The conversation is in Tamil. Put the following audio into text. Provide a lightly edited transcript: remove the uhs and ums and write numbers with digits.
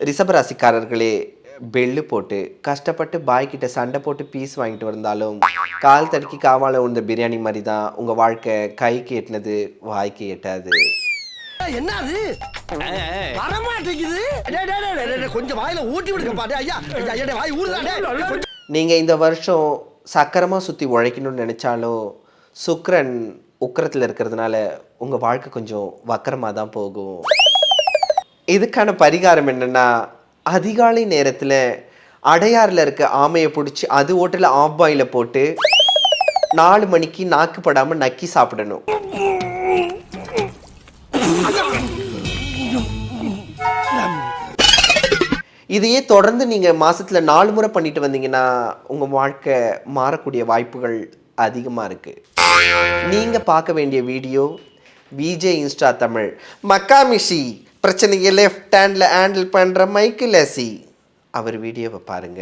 ரிஷபராசிக்காரர்களே, பெல்லு போட்டு, கஷ்டப்பட்டு பாய் கிட்ட சண்டை போட்டு பீஸ் வாங்கிட்டு வந்தாலும், கால் தடுக்கி காவால உழுந்த பிரியாணி மாரி தான் உங்க வாழ்க்கை. கைக்கு எட்டுனது வாய்க்கு எட்டாது. என்ன அது வரமாட்டேங்குது. டேய், டேய், டேய், டேய், கொஞ்சம் வாயில ஊட்டி விடுங்கப்பா. டேய், ஐயா, ஐயா, டேய், வாய் ஊறுதா டேய். நீங்க இந்த வருஷம் சக்கரமா சுத்தி உழைக்கணும்னு நெனைச்சாலும், சுக்கிரன் உக்கிரத்துல இருக்கிறதுனால உங்க வாழ்க்கை கொஞ்சம் வக்கரமா தான் போகும். இதுக்கான பரிகாரம் என்னன்னா, அதிகாலை நேரத்துல அடையாறுல இருக்க ஆமைய புடிச்சு, அது ஓட்டுல ஆஃப் பாயில போட்டு 4 மணிக்கு நாக்கு படாம நக்கி சாப்பிடணும். இதையே தொடர்ந்து நீங்க மாசத்துல 4 முறை பண்ணிட்டு வந்தீங்கன்னா, உங்க வாழ்க்கை மாறக்கூடிய வாய்ப்புகள் அதிகமா இருக்கு. நீங்க பார்க்க வேண்டிய video VJ Insta Tamil. Makkamishi பிரச்சனையை லெஃப்ட் ஹேண்ட்ல ஹேண்டில் பண்ற மைக்கேல் லெசி அவர் வீடியோவை பாருங்க.